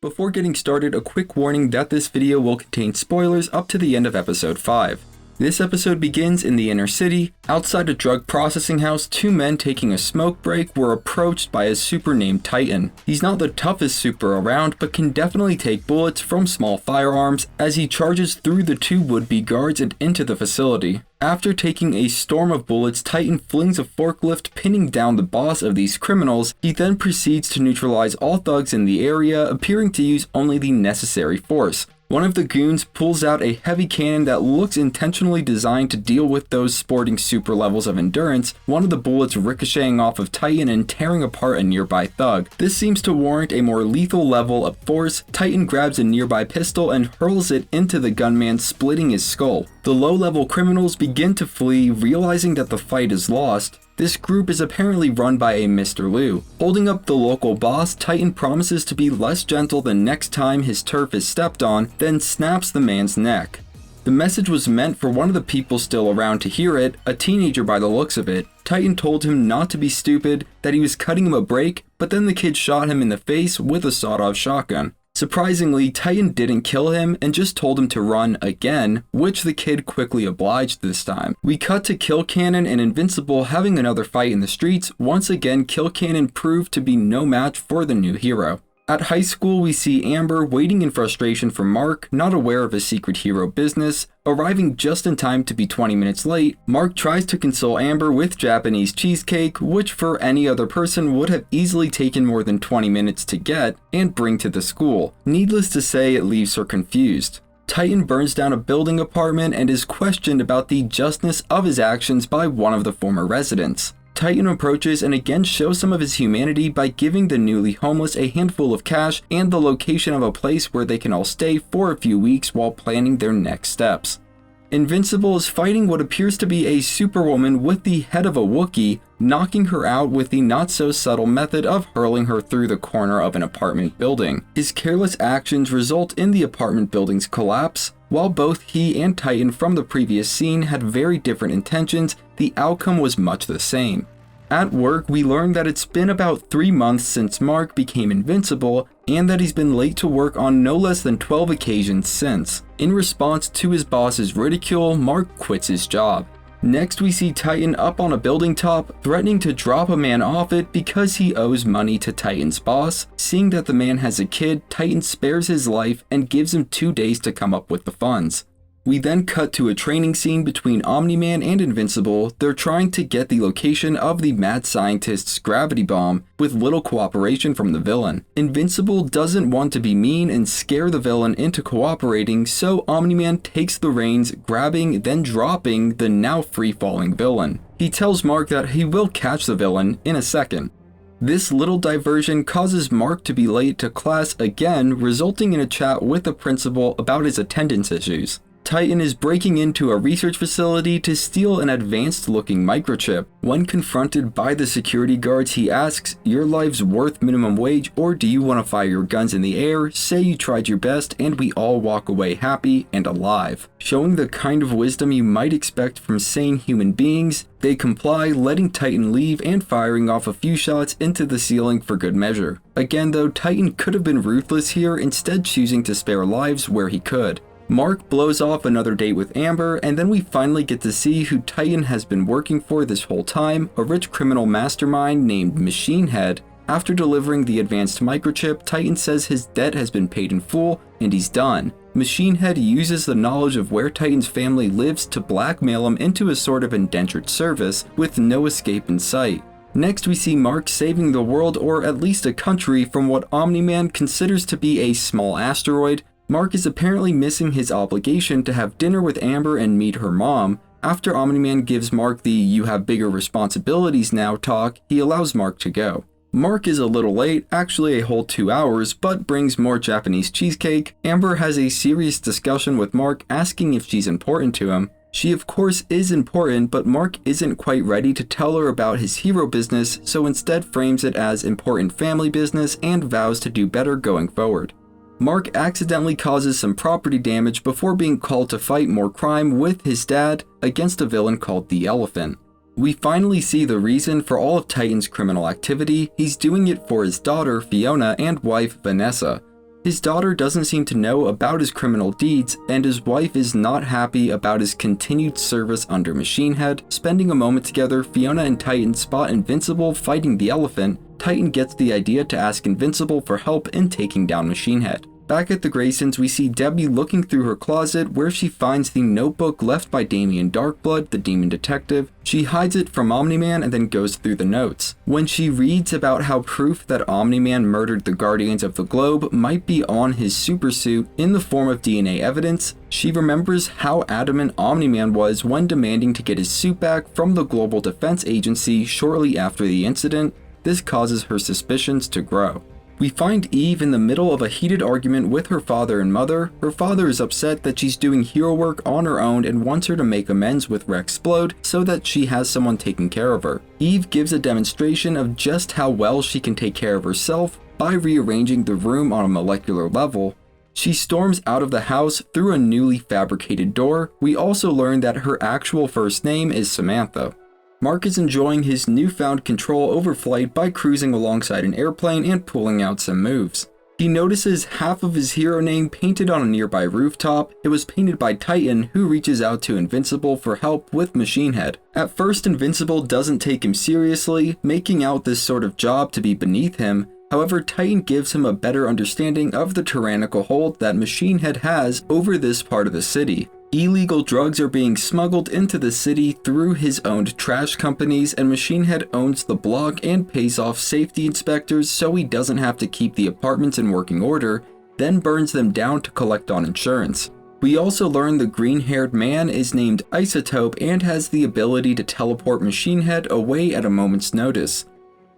Before getting started, a quick warning that this video will contain spoilers up to the end of episode 5. This episode begins in the inner city. Outside a drug processing house, two men taking a smoke break were approached by a super named Titan. He's not the toughest super around, but can definitely take bullets from small firearms as he charges through the two would-be guards and into the facility. After taking a storm of bullets, Titan flings a forklift, pinning down the boss of these criminals. He then proceeds to neutralize all thugs in the area, appearing to use only the necessary force. One of the goons pulls out a heavy cannon that looks intentionally designed to deal with those sporting super levels of endurance, one of the bullets ricocheting off of Titan and tearing apart a nearby thug. This seems to warrant a more lethal level of force. Titan grabs a nearby pistol and hurls it into the gunman, splitting his skull. The low-level criminals begin to flee, realizing that the fight is lost. This group is apparently run by a Mr. Liu. Holding up the local boss, Titan promises to be less gentle the next time his turf is stepped on, then snaps the man's neck. The message was meant for one of the people still around to hear it, a teenager by the looks of it. Titan told him not to be stupid, that he was cutting him a break, but then the kid shot him in the face with a sawed-off shotgun. Surprisingly, Titan didn't kill him and just told him to run again, which the kid quickly obliged this time. We cut to Kill Cannon and Invincible having another fight in the streets. Once again, Kill Cannon proved to be no match for the new hero. At high school, we see Amber waiting in frustration for Mark, not aware of his secret hero business. Arriving just in time to be 20 minutes late, Mark tries to console Amber with Japanese cheesecake, which for any other person would have easily taken more than 20 minutes to get and bring to the school. Needless to say, it leaves her confused. Titan burns down a building apartment and is questioned about the justness of his actions by one of the former residents. Titan approaches and again shows some of his humanity by giving the newly homeless a handful of cash and the location of a place where they can all stay for a few weeks while planning their next steps. Invincible is fighting what appears to be a superwoman with the head of a Wookiee, knocking her out with the not-so-subtle method of hurling her through the corner of an apartment building. His careless actions result in the apartment building's collapse. While both he and Titan from the previous scene had very different intentions, the outcome was much the same. At work, we learn that it's been about 3 months since Mark became invincible, and that he's been late to work on no less than 12 occasions since. In response to his boss's ridicule, Mark quits his job. Next, we see Titan up on a building top, threatening to drop a man off it because he owes money to Titan's boss. Seeing that the man has a kid, Titan spares his life and gives him 2 days to come up with the funds. We then cut to a training scene between Omni-man and Invincible. They're trying to get the location of the mad scientist's gravity bomb with little cooperation from the villain. Invincible doesn't want to be mean and scare the villain into cooperating, so Omni-man takes the reins, grabbing then dropping the now free-falling villain. He tells Mark that he will catch the villain in a second. This little diversion causes Mark to be late to class again, resulting in a chat with the principal about his attendance issues. Titan is breaking into a research facility to steal an advanced-looking microchip. When confronted by the security guards, he asks, "Your life's worth minimum wage, or do you want to fire your guns in the air, say you tried your best, and we all walk away happy and alive?" Showing the kind of wisdom you might expect from sane human beings, they comply, letting Titan leave and firing off a few shots into the ceiling for good measure. Again though, Titan could have been ruthless here, instead choosing to spare lives where he could. Mark blows off another date with Amber, and then we finally get to see who Titan has been working for this whole time, a rich criminal mastermind named Machine Head. After delivering the advanced microchip, Titan says his debt has been paid in full, and he's done. Machine Head uses the knowledge of where Titan's family lives to blackmail him into a sort of indentured service, with no escape in sight. Next, we see Mark saving the world, or at least a country, from what Omni-man considers to be a small asteroid. Mark is apparently missing his obligation to have dinner with Amber and meet her mom. After Omni-man gives Mark the "you have bigger responsibilities now" talk, he allows Mark to go. Mark is a little late, actually a whole 2 hours, but brings more Japanese cheesecake. Amber has a serious discussion with Mark, asking if she's important to him. She of course is important, but Mark isn't quite ready to tell her about his hero business, so instead frames it as important family business and vows to do better going forward. Mark accidentally causes some property damage before being called to fight more crime with his dad against a villain called the Elephant. We finally see the reason for all of Titan's criminal activity. He's doing it for his daughter Fiona and wife Vanessa. His daughter doesn't seem to know about his criminal deeds, and his wife is not happy about his continued service under Machine Head. Spending a moment together, Fiona and Titan spot Invincible fighting the elephant. Titan gets the idea to ask Invincible for help in taking down Machine Head. Back at the Graysons, we see Debbie looking through her closet where she finds the notebook left by Damien Darkblood, the demon detective. She hides it from Omni-man and then goes through the notes. When she reads about how proof that Omni-man murdered the Guardians of the Globe might be on his supersuit in the form of DNA evidence, she remembers how adamant Omni-man was when demanding to get his suit back from the Global Defense Agency shortly after the incident. This causes her suspicions to grow. We find Eve in the middle of a heated argument with her father and mother. Her father is upset that she's doing hero work on her own and wants her to make amends with rex-splode so that she has someone taking care of her. Eve gives a demonstration of just how well she can take care of herself by rearranging the room on a molecular level. She storms out of the house through a newly fabricated door. We also learn that her actual first name is Samantha. Mark is enjoying his newfound control over flight by cruising alongside an airplane and pulling out some moves. He notices half of his hero name painted on a nearby rooftop. It was painted by Titan, who reaches out to Invincible for help with Machine Head. At first, Invincible doesn't take him seriously, making out this sort of job to be beneath him. However, Titan gives him a better understanding of the tyrannical hold that Machine Head has over this part of the city. Illegal drugs are being smuggled into the city through his owned trash companies, and Machine Head owns the block and pays off safety inspectors so he doesn't have to keep the apartments in working order, then burns them down to collect on insurance. We also learn the green-haired man is named Isotope and has the ability to teleport Machine Head away at a moment's notice.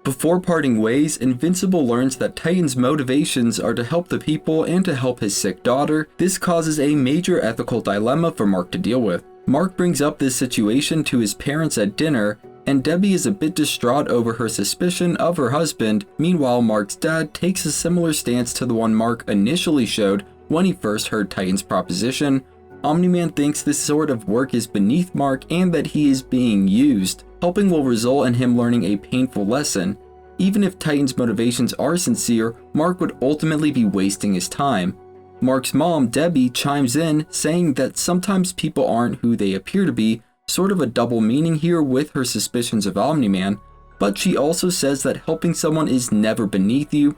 Before parting ways, Invincible learns that Titan's motivations are to help the people and to help his sick daughter. This causes a major ethical dilemma for Mark to deal with. Mark brings up this situation to his parents at dinner, and Debbie is a bit distraught over her suspicion of her husband. Meanwhile, Mark's dad takes a similar stance to the one Mark initially showed when he first heard Titan's proposition. Omni-man thinks this sort of work is beneath Mark and that he is being used. Helping will result in him learning a painful lesson. Even if Titan's motivations are sincere, Mark would ultimately be wasting his time. Mark's mom, Debbie, chimes in, saying that sometimes people aren't who they appear to be, sort of a double meaning here with her suspicions of Omni-man, but she also says that helping someone is never beneath you.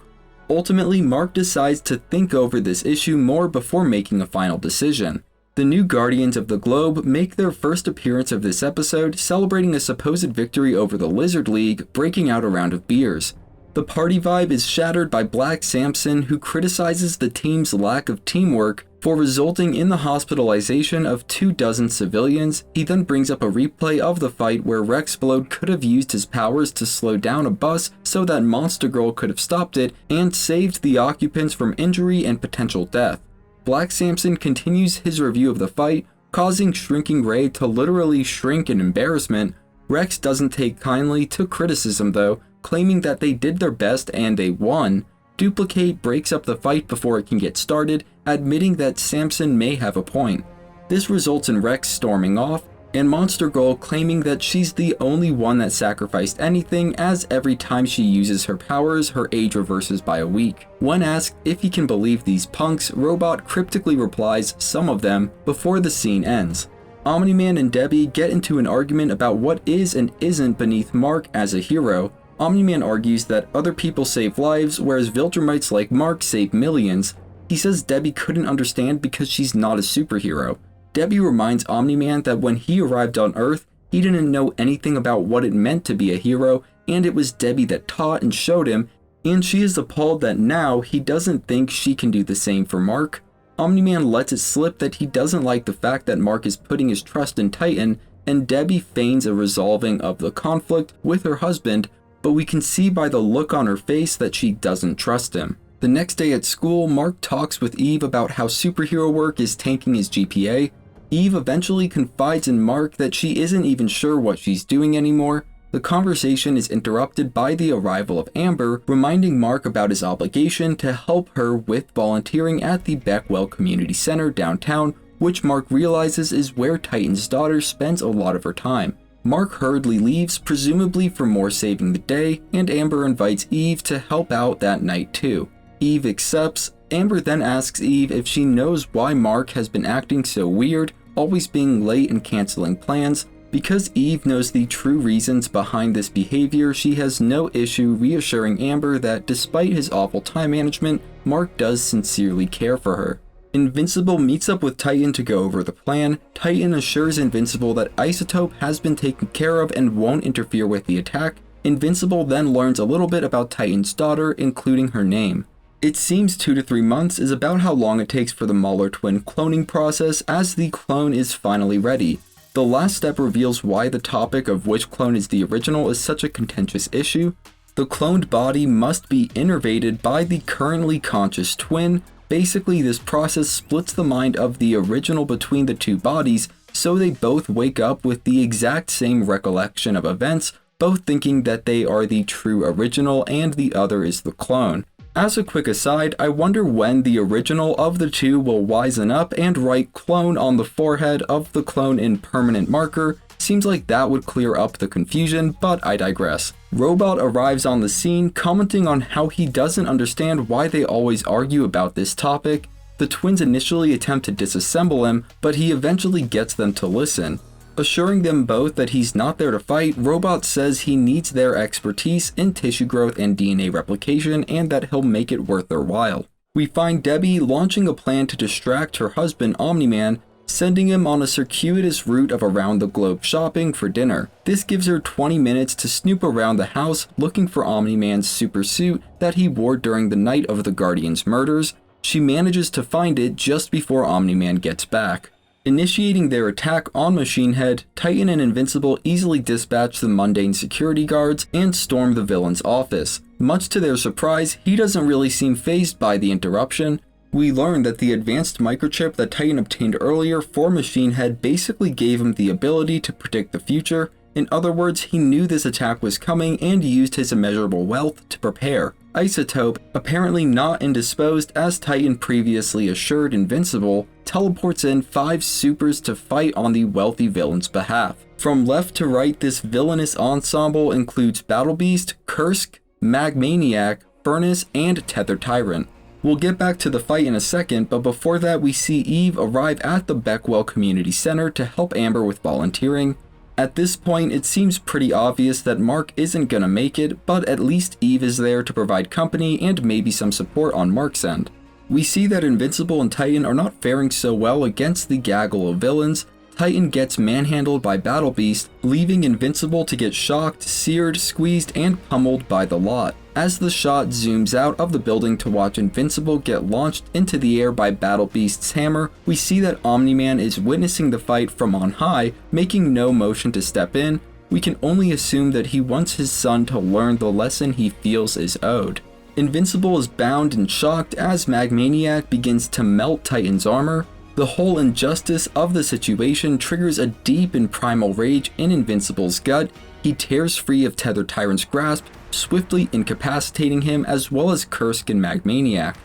Ultimately, Mark decides to think over this issue more before making a final decision. The new Guardians of the Globe make their first appearance of this episode, celebrating a supposed victory over the Lizard League, breaking out a round of beers. The party vibe is shattered by Black Samson, who criticizes the team's lack of teamwork for resulting in the hospitalization of 24 civilians. He then brings up a replay of the fight where rex-splode could have used his powers to slow down a bus so that Monster Girl could have stopped it and saved the occupants from injury and potential death. Black Samson continues his review of the fight, causing Shrinking Ray to literally shrink in embarrassment. Rex doesn't take kindly to criticism though, claiming that they did their best and they won. Duplicate breaks up the fight before it can get started, admitting that Samson may have a point. This results in Rex storming off, and Monster Girl claiming that she's the only one that sacrificed anything, as every time she uses her powers, her age reverses by a week. When asked if he can believe these punks, Robot cryptically replies some of them before the scene ends. Omni-man and Debbie get into an argument about what is and isn't beneath Mark as a hero. Omni-man argues that other people save lives, whereas Viltrumites like Mark save millions. He says Debbie couldn't understand because she's not a superhero. Debbie reminds Omni-man that when he arrived on Earth, he didn't know anything about what it meant to be a hero, and it was Debbie that taught and showed him, and she is appalled that now he doesn't think she can do the same for Mark. Omni-man lets it slip that he doesn't like the fact that Mark is putting his trust in Titan, and Debbie feigns a resolving of the conflict with her husband, but we can see by the look on her face that she doesn't trust him. The next day at school, Mark talks with Eve about how superhero work is tanking his GPA. Eve eventually confides in Mark that she isn't even sure what she's doing anymore. The conversation is interrupted by the arrival of Amber, reminding Mark about his obligation to help her with volunteering at the Beckwell Community Center downtown, which Mark realizes is where Titan's daughter spends a lot of her time. Mark hurriedly leaves, presumably for more saving the day, and Amber invites Eve to help out that night too. Eve accepts, Amber then asks Eve if she knows why Mark has been acting so weird, always being late and canceling plans. Because Eve knows the true reasons behind this behavior, she has no issue reassuring Amber that despite his awful time management, Mark does sincerely care for her. Invincible meets up with Titan to go over the plan. Titan assures Invincible that Isotope has been taken care of and won't interfere with the attack. Invincible then learns a little bit about Titan's daughter, including her name. It seems 2 to 3 months is about how long it takes for the Mahler twin cloning process, as the clone is finally ready. The last step reveals why the topic of which clone is the original is such a contentious issue. The cloned body must be innervated by the currently conscious twin. Basically, this process splits the mind of the original between the two bodies, so they both wake up with the exact same recollection of events, both thinking that they are the true original and the other is the clone. As a quick aside, I wonder when the original of the two will wisen up and write clone on the forehead of the clone in permanent marker. Seems like that would clear up the confusion, but I digress. Robot arrives on the scene, commenting on how he doesn't understand why they always argue about this topic. The twins initially attempt to disassemble him, but he eventually gets them to listen. Assuring them both that he's not there to fight, Robot says he needs their expertise in tissue growth and DNA replication and that he'll make it worth their while. We find Debbie launching a plan to distract her husband Omni-man, sending him on a circuitous route of around the globe shopping for dinner. This gives her 20 minutes to snoop around the house looking for Omni-man's super suit that he wore during the night of the Guardian's murders. She manages to find it just before Omni-man gets back. Initiating their attack on Machine Head, Titan and Invincible easily dispatch the mundane security guards and storm the villain's office. Much to their surprise, he doesn't really seem fazed by the interruption. We learn that the advanced microchip that Titan obtained earlier for Machine Head basically gave him the ability to predict the future. In other words, he knew this attack was coming and used his immeasurable wealth to prepare. Isotope, apparently not indisposed as Titan previously assured Invincible, teleports in 5 supers to fight on the wealthy villain's behalf. From left to right, this villainous ensemble includes Battle Beast, Kursk, Magmaniac, Furnace, and Tether Tyrant. We'll get back to the fight in a second, but before that we see Eve arrive at the Beckwell Community Center to help Amber with volunteering. At this point, it seems pretty obvious that Mark isn't gonna make it, but at least Eve is there to provide company and maybe some support on Mark's end. We see that Invincible and Titan are not faring so well against the gaggle of villains. Titan gets manhandled by Battle Beast, leaving Invincible to get shocked, seared, squeezed, and pummeled by the lot. As the shot zooms out of the building to watch Invincible get launched into the air by Battle Beast's hammer, we see that Omni-man is witnessing the fight from on high, making no motion to step in. We can only assume that he wants his son to learn the lesson he feels is owed. Invincible is bound and shocked as Magmaniac begins to melt Titan's armor. The whole injustice of the situation triggers a deep and primal rage in Invincible's gut. He tears free of Tether Tyrant's grasp, swiftly incapacitating him as well as Kursk and Magmaniac.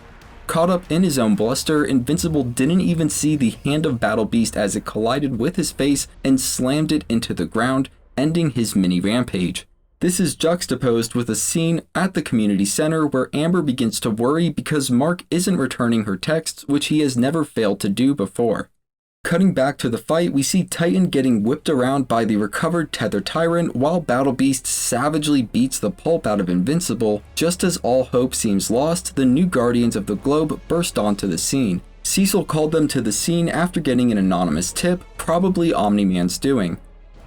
Caught up in his own bluster, Invincible didn't even see the hand of Battle Beast as it collided with his face and slammed it into the ground, ending his mini rampage. This is juxtaposed with a scene at the community center where Amber begins to worry because Mark isn't returning her texts, which he has never failed to do before. Cutting back to the fight, we see Titan getting whipped around by the recovered Tether Tyrant while Battle Beast savagely beats the pulp out of Invincible. Just as all hope seems lost, the new Guardians of the Globe burst onto the scene. Cecil called them to the scene after getting an anonymous tip, probably Omni-man's doing.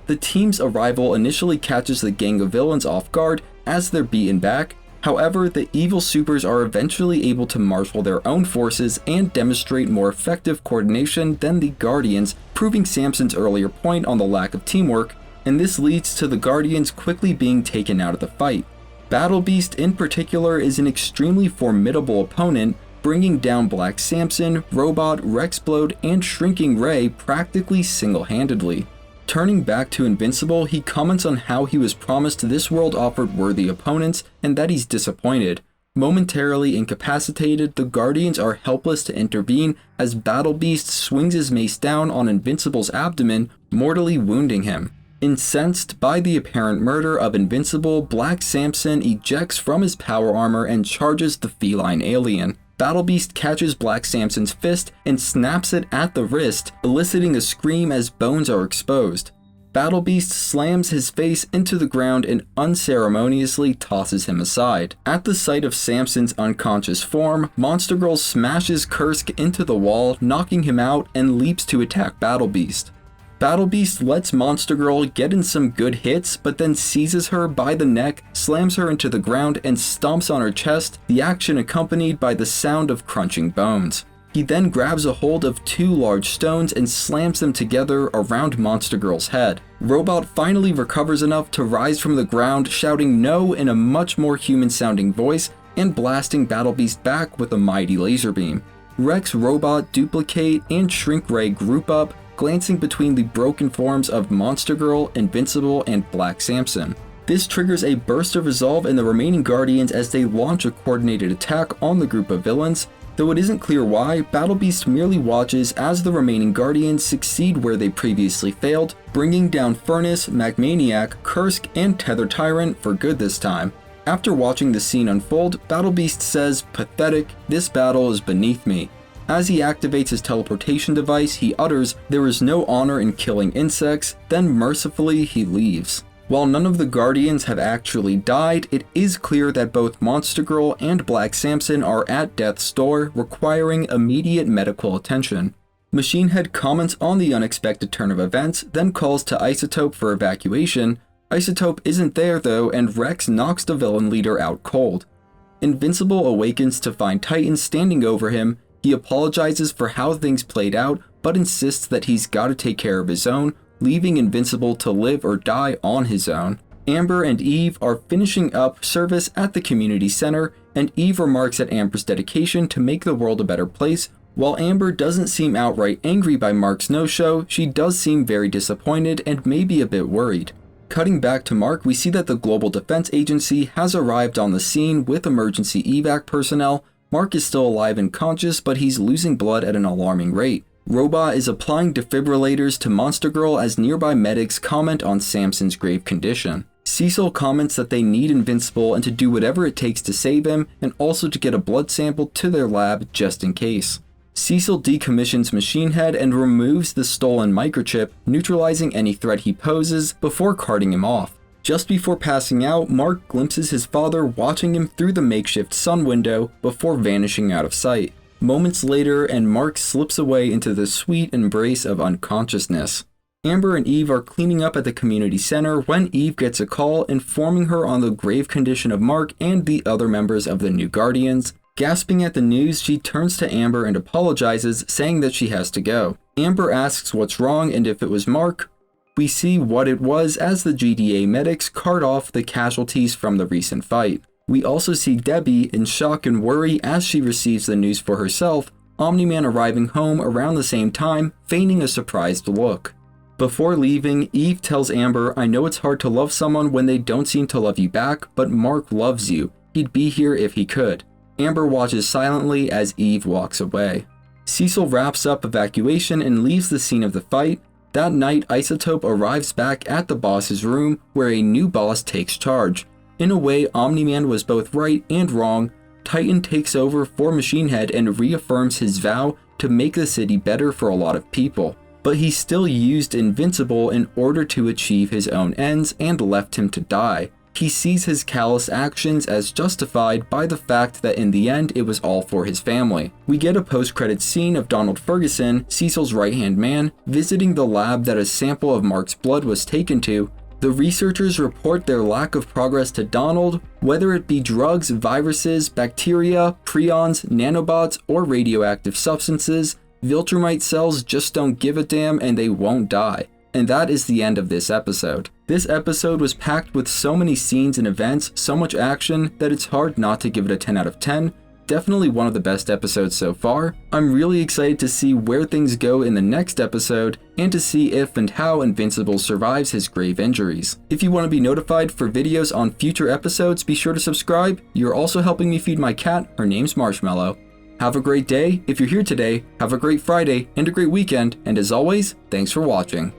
The team's arrival initially catches the gang of villains off guard as they're beaten back. However, the evil supers are eventually able to marshal their own forces and demonstrate more effective coordination than the Guardians, proving Samson's earlier point on the lack of teamwork, and this leads to the Guardians quickly being taken out of the fight. Battle Beast in particular is an extremely formidable opponent, bringing down Black Samson, Robot, rex-splode, and Shrinking Ray practically single-handedly. Turning back to Invincible, he comments on how he was promised this world offered worthy opponents and that he's disappointed. Momentarily incapacitated, the Guardians are helpless to intervene as Battle Beast swings his mace down on Invincible's abdomen, mortally wounding him. Incensed by the apparent murder of Invincible, Black Samson ejects from his power armor and charges the feline alien. Battle Beast catches Black Samson's fist and snaps it at the wrist, eliciting a scream as bones are exposed. Battle Beast slams his face into the ground and unceremoniously tosses him aside. At the sight of Samson's unconscious form, Monster Girl smashes Kursk into the wall, knocking him out, and leaps to attack Battle Beast. Battle Beast lets Monster Girl get in some good hits, but then seizes her by the neck, slams her into the ground, and stomps on her chest, the action accompanied by the sound of crunching bones. He then grabs a hold of 2 large stones and slams them together around Monster Girl's head. Robot finally recovers enough to rise from the ground, shouting no in a much more human-sounding voice, and blasting Battle Beast back with a mighty laser beam. Rex, Robot, Duplicate, and Shrink Ray group up, glancing between the broken forms of Monster Girl, Invincible, and Black Samson. This triggers a burst of resolve in the remaining Guardians as they launch a coordinated attack on the group of villains. Though it isn't clear why, Battle Beast merely watches as the remaining Guardians succeed where they previously failed, bringing down Furnace, Magmaniac, Kursk, and Tether Tyrant for good this time. After watching the scene unfold, Battle Beast says, "Pathetic, this battle is beneath me." As he activates his teleportation device, he utters, "There is no honor in killing insects," then mercifully he leaves. While none of the Guardians have actually died, it is clear that both Monster Girl and Black Samson are at death's door, requiring immediate medical attention. Machine Head comments on the unexpected turn of events, then calls to Isotope for evacuation. Isotope isn't there though, and Rex knocks the villain leader out cold. Invincible awakens to find Titan standing over him. He apologizes for how things played out, but insists that he's gotta take care of his own, leaving Invincible to live or die on his own. Amber and Eve are finishing up service at the community center, and Eve remarks at Amber's dedication to make the world a better place. While Amber doesn't seem outright angry by Mark's no-show, she does seem very disappointed and maybe a bit worried. Cutting back to Mark, we see that the Global Defense Agency has arrived on the scene with emergency evac personnel. Mark is still alive and conscious, but he's losing blood at an alarming rate. Robot is applying defibrillators to Monster Girl as nearby medics comment on Samson's grave condition. Cecil comments that they need Invincible and to do whatever it takes to save him, and also to get a blood sample to their lab just in case. Cecil decommissions Machine Head and removes the stolen microchip, neutralizing any threat he poses before carting him off. Just before passing out, Mark glimpses his father watching him through the makeshift sun window before vanishing out of sight. Moments later, and Mark slips away into the sweet embrace of unconsciousness. Amber and Eve are cleaning up at the community center when Eve gets a call informing her on the grave condition of Mark and the other members of the New Guardians. Gasping at the news, she turns to Amber and apologizes, saying that she has to go. Amber asks what's wrong and if it was Mark. We see what it was as the GDA medics cart off the casualties from the recent fight. We also see Debbie in shock and worry as she receives the news for herself, Omni-man arriving home around the same time, feigning a surprised look. Before leaving, Eve tells Amber, "I know it's hard to love someone when they don't seem to love you back, but Mark loves you. He'd be here if he could." Amber watches silently as Eve walks away. Cecil wraps up evacuation and leaves the scene of the fight. That night, Isotope arrives back at the boss's room, where a new boss takes charge. In a way, Omni-man was both right and wrong. Titan takes over for Machine Head and reaffirms his vow to make the city better for a lot of people. But he still used Invincible in order to achieve his own ends and left him to die. He sees his callous actions as justified by the fact that in the end it was all for his family. We get a post-credits scene of Donald Ferguson, Cecil's right-hand man, visiting the lab that a sample of Mark's blood was taken to. The researchers report their lack of progress to Donald, whether it be drugs, viruses, bacteria, prions, nanobots, or radioactive substances. Viltrumite cells just don't give a damn and they won't die. And that is the end of this episode. This episode was packed with so many scenes and events, so much action, that it's hard not to give it a 10 out of 10. Definitely one of the best episodes so far. I'm really excited to see where things go in the next episode, and to see if and how Invincible survives his grave injuries. If you want to be notified for videos on future episodes, be sure to subscribe. You're also helping me feed my cat, her name's Marshmallow. Have a great day. If you're here today, have a great Friday and a great weekend, and as always, thanks for watching.